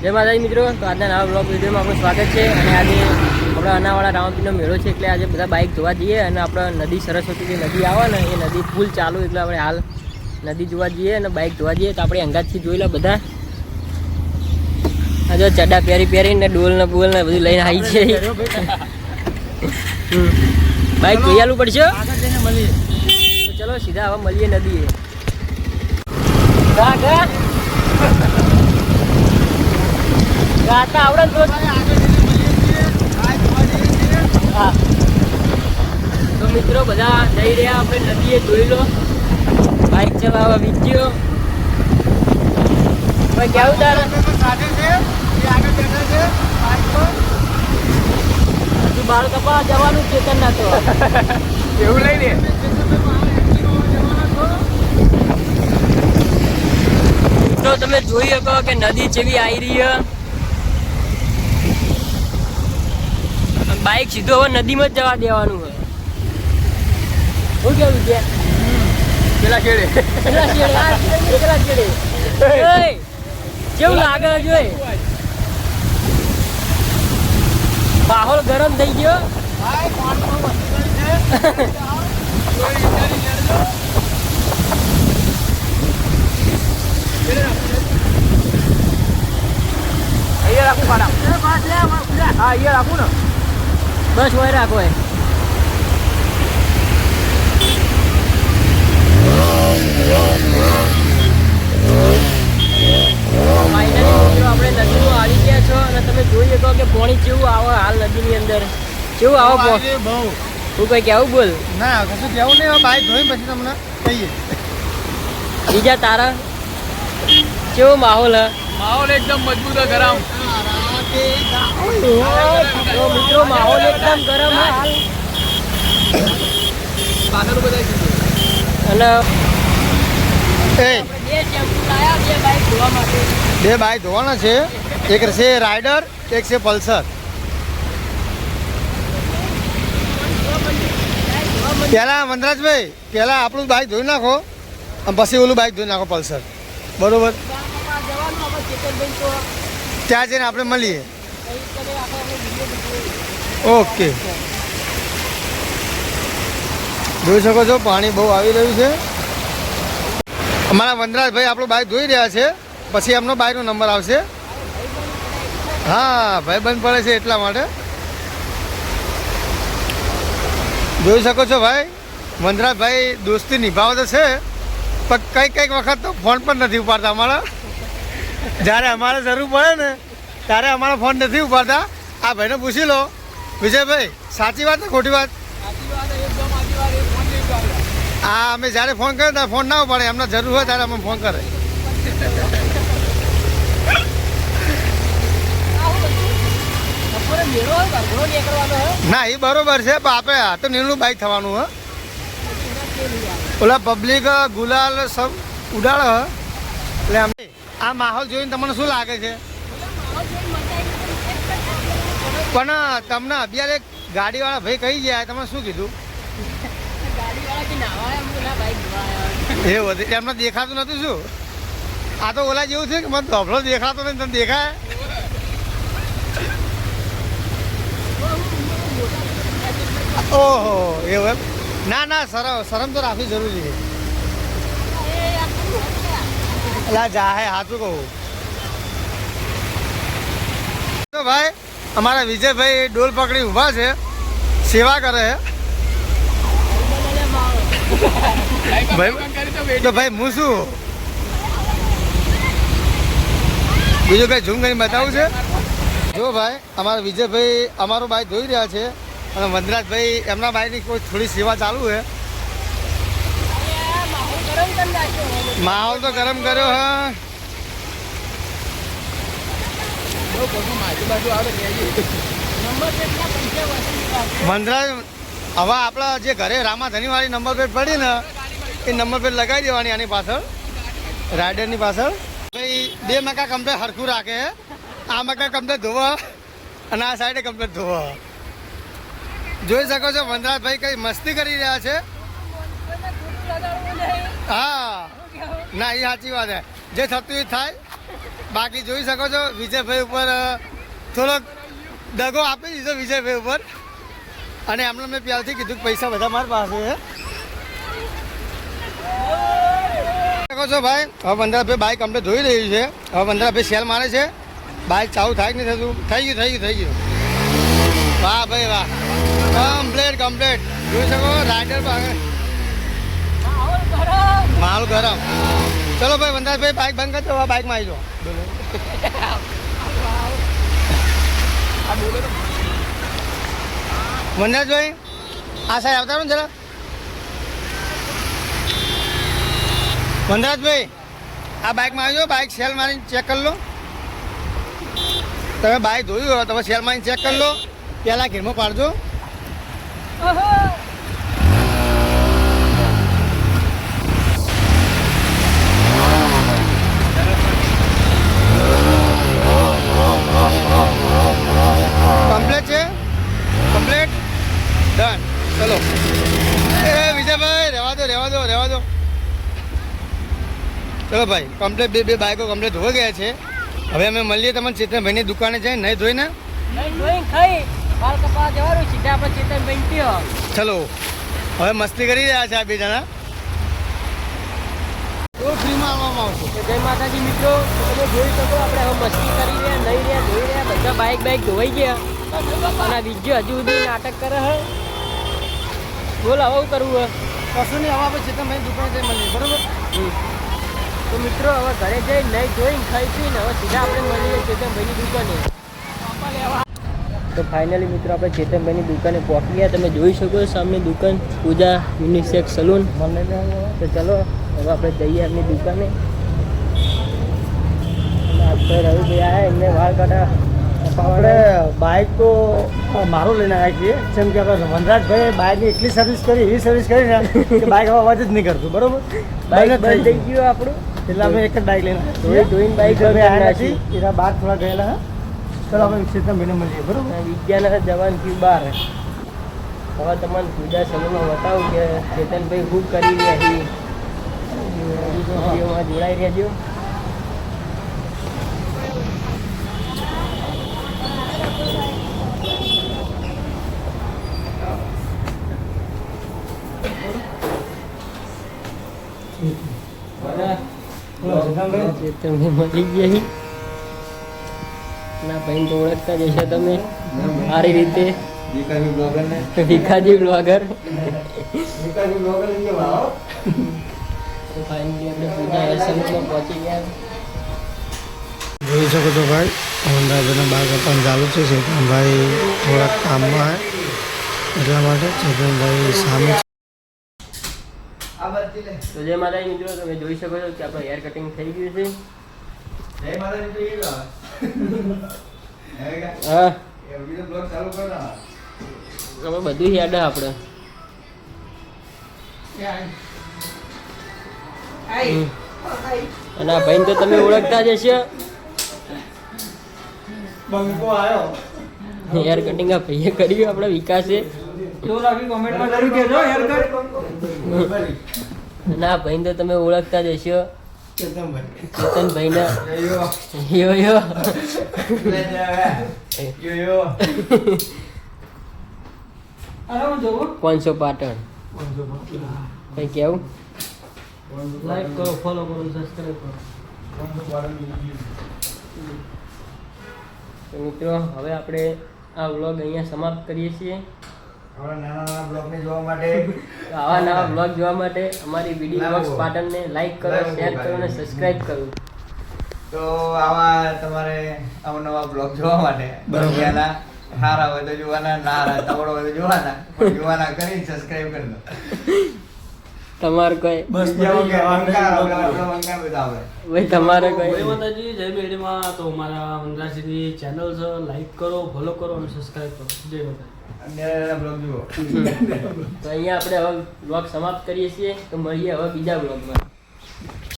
જય માતાજી મિત્રો, તો આજના નવા બ્લોગ વિડીયોમાં આપણું સ્વાગત છે. અને આજે આપણે અનાવાડા રામાપીરનો મેળો છે, એટલે આજે બધા બાઇક જોવા જઈએ. અને આપણે નદી સરસ્વતી જે નદી આવે ને એ નદી ફૂલ ચાલુ, એટલે આપણે હાલ નદી જોવા જઈએ અને બાઇક જોવા જઈએ. તો આપણે અંગાતથી જોઈ લે બધા આ જો ચડ્ડા પહેરીને ડોલ ને બોલ ને બધું લઈને આવી છે. બાઇક જોઈ આલું પડશે. તો ચલો સીધા હવે મળીએ નદીએ. ગાતા આવડે તો હા. તો મિત્રો બધા જઈ રહ્યા આપણે નદીએ, જોઈ લો. બાઇક ચલાવવા વીજ્યો ભાઈ કેવું તારે હજુ બાળ કપા જવાનું ચેતન ના તો એવું લઈ લે. તો તમે જોઈ શકો કે નદી જેવી આવી રહી. બાઇક સીધો હવે નદીમાં જ જવા દેવાનું હોય. શું કેવું છે? પેલા છેડે કેવું લાગે જોઈ. માહોલ ગરમ થઈ ગયો. અહીંયા રાખું પાડા. હા અહીંયા રાખું ને, બસ હોય રાખો. આપણે નદીમાં આવી ગયા છો અને તમે જોઈ શકો કે પાણી કેવું આવે હાલ નદીની અંદર. કેવું આવે બહુ. તું કઈ કેવું બોલ. ના કશું કેવું નહીં, બાઈક ધોઈ પછી તમને કહીએ. બીજા તારા કેવો માહોલ હે? માહોલ એકદમ મજબૂત ગરમ. તો મિત્રો માહોલ એકદમ ગરમ હે હાલ. અને બે બાઈક ધોવાના છે. એક છે રાઇડર, એક છે પલ્સર. પહેલા વનરાજભાઈ પહેલા આપણું બાઈક ધોઈ નાખો અને પછી ઓલું બાઈક ધોઈ નાખો પલ્સર. બરોબર, ત્યાં જઈને આપણે મળીએ. ઓકે, જોઈ શકો છો પાણી બહુ આવી રહ્યું છે. અમારા વનરાજભાઈ આપણું બાઈક ધોઈ રહ્યા છે, પછી એમનો બાઈકનો નંબર આવશે. હા ભાઈ બંધ પડે છે એટલા માટે જોઈ શકો છો. ભાઈ વનરાજભાઈ દોસ્તી નિભાવે તો છે, પણ કંઈક વખત તો ફોન પણ નથી ઉપાડતા અમારા. જ્યારે અમારે જરૂર પડે ને ત્યારે અમારો ફોન નથી ઉપાડતા. આ ભાઈને પૂછી લો વિજયભાઈ, સાચી વાત ને ખોટી વાત? હા, અમે જ્યારે ફોન કરીએ ત્યારે ફોન ના ઉપાડે. એમને જરૂર હોય ત્યારે અમે ફોન કરે. ના એ બરોબર છે, પણ આપણે આ તો નીલું બાઈક થવાનું હે. ઓલા પબ્લિક ગુલાલ સબ ઉડાડે હ. એટલે અમે આ માહોલ જોઈને તમને શું લાગે છે? પણ તમને અત્યારે ગાડીવાળા ભાઈ કહી ગયા, તમે શું કીધું? એવું હતું, એમને દેખાતું નતું શું? આ તો ઓલા જેવું છે કે મને ધોફલો દેખાતો નહીં, તને દેખાય? ઓહો એવું એમ? ના ના, શરમ તો રાખવી જરૂરી છે. એટલે જાહે સાચું કહું તો ભાઈ અમારા વિજયભાઈ ડોલ પકડી ઊભા છે, સેવા કરે છે. તો ભાઈ હું શું બીજું કઈ ઝૂમ કરીને બતાવું છે? જો ભાઈ અમારા વિજયભાઈ અમારો બાઈક ધોઈ રહ્યા છે અને વનરાજભાઈ એમના બાઈકની કોઈ થોડી સેવા ચાલુ છે. માહોલ તો ગરમ કર્યો હા. વનરાજ હવે આપણા જે ઘરે રામાધનીવાળી નંબર પ્લેટ પડી ને એ નંબર પ્લેટ લગાવી દેવાની આની પાછળ, રાઇડરની પાછળ. ભાઈ બે મકા કમ્પ્લેટ હરખું રાખે. આ મકા કમ્પ્લેટ ધોવા અને આ સાઈડે કમ્પ્લેટ ધોવા. જોઈ શકો છો વનરાજભાઈ કઈ મસ્તી કરી રહ્યા છે. હા ના, એ સાચી વાત છે. જે થતું એ થાય. બાકી જોઈ શકો છો વિજયભાઈ ઉપર થોડોક દગો આપી દીધો વિજયભાઈ ઉપર, અને એમને મેં પ્યારથી કીધું કે પૈસા બધા મારી પાસે છે. શકો છો ભાઈ, હવે 15 બાઇક અમને ધોઈ રહ્યું છે. હવે 15 સેલ મારે છે. બાઇક ચાલુ થાય કે નહીં થતું? થઈ ગયું. વાહ ભાઈ વાહ, કમ્પ્લેટ જોઈ શકો. રાઇડર માલ ગરમ. ચલો ભાઈ વનરાજભાઈ બાઇક બંધ કરજો, હવે બાઇકમાં આવી જાઓ. વનરાજભાઈ આ સાહેબ આવતા રહો ને જરા. વનરાજભાઈ આ બાઇકમાં આવી જાઓ, બાઇક સેલ મારીને ચેક કરી લો. તમે બાઇક ધોયું હોય તમે સેલ મારીને ચેક કરી લો, પહેલાં ઘેરમાં પાડજો. કમ્પ્લેટ છે, કમ્પ્લેટ ડન. ચલો એ વિજયભાઈ રહેવા દો. ચલો ભાઈ કમ્પ્લેટ બે બાઈકો કમ્પ્લેટ ધોઈ ગયા છે. હવે અમે મળીએ તમને ચેતનભાઈની દુકાને જઈને નહીં ધોઈને ચલો. હવે મસ્તી કરી રહ્યા છે આ બે જણા. ફ્રીમાં આવવામાં આવશે. જય માતાજી મિત્રો, તમે જોઈ શકો આપણે હવે મસ્તી કરી રહ્યા, નહીં રહ્યા, ધોઈ રહ્યા, બધા બાઇક ધોવાઈ ગયા, અને બીજું હજુ સુધી નાટક કરે હે. બોલ હવે શું કરવું હે? કશું નહીં, હવે આપણે ચેતનભાઈની દુકાને જઈ મળીએ, બરોબર? તો મિત્રો હવે ઘરે જઈ નહીં જોઈને ખાઈ પીને હવે સીધા આપણે મળીએ ચેતનભાઈની દુકાને. તો ફાઇનલી મિત્રો આપણે ચેતનભાઈની દુકાને પહોંચી ગયા. તમે જોઈ શકો સામે દુકાન પૂજા યુનિસેક્સ સલૂન. તો ચલો હવે આપણે જઈએ એમની દુકાને. આપણે રવિભાઈ આવ્યા, એમને વાળ કાઢા. આપણે બાઇક તો મારું લઈને આવ્યા છીએ. જેમ કે આપણે વનરાજભાઈ બાઇકની એટલી સર્વિસ કરી, એવી સર્વિસ કરી ને કે બાઇક હવે અવાજ જ નહીં કરતું, બરોબર? બાઇક બંધ થઈ ગયું આપણું, એટલે અમે એક જ બાઇક લઈને જોઈને બાઇક આવ્યા નથી. એના બહાર થોડા ગયેલા હા. ચલો આપણે ચેતનભાઈને મળીએ, બરોબર? વિજ્ઞાન જવાન થયું બહાર. હવે તમને પૂજા સમયમાં બતાવું કે ચેતનભાઈ ખૂબ કરી રહ્યા છીએ. જોડાઈ રહેજો. ચેતનભાઈ મળી ગયા ના ભાઈ તો ઓળખતા જશો તમે સારી રીતે. ભીખાજી બ્લોગર. ફાઇનલી આપણે પૂજા એસએમમાં પહોંચી ગયા. જોઈ શકો છો ભાઈ, વનરાજભાઈના બાગ પણ ચાલુ છે. ચેતનભાઈ થોડાક કામમાં એટલા માટે ચેતનભાઈ સામે. તો જય માતાજી મિત્રો, તમે જોઈ શકો છો કે આપણે હેર કટિંગ થઈ ગયું છે. હા હવે બધું યાદ આપણે. અને આ ભાઈ તો તમે ઓળખતા જ હશો. હેર કટિંગ આ ભાઈએ કર્યું આપણે વિકાસે. ના ભાઈ તો તમે ઓળખતા જ હશો ચેતનભાઈ ના. કોણસો પાટણ કઈ કેવું? લાઈક કરો, ફોલો કરો, સબસ્ક્રાઇબ કરો. તો મિત્રો હવે આપણે આ વ્લોગ અહીંયા સમાપ્ત કરીએ છીએ. આવા નાના બ્લોગને જોવા માટે આવા નવા બ્લોગ જોવા માટે અમારી વિડીયો બ્લોગ્સ પાટણને લાઈક કરો, શેર કરો અને સબસ્ક્રાઇબ કરો. તો આવા તમારે અવનવા બ્લોગ જોવા માટે બરોબર સારા હોય તો જોવાના, ના હારા તવડો હોય તો જોવાના, પણ જોવાના કરીને સબસ્ક્રાઇબ કરી દો. તમારે કોઈ બસ જેવું કે વંકાર બધા આવે. ભાઈ તમારે કોઈ જય માતાજી, જય મેળીમાં. તો અમારા વનરાજની ચેનલ છે, લાઈક કરો, ફોલો કરો અને સબસ્ક્રાઇબ કરો. જય માતાજી. અને બ્લોગ જુઓ. તો અહીંયા આપણે હવે બ્લોગ સમાપ્ત કરીએ છીએ. તો મળીએ હવે બીજા બ્લોગમાં.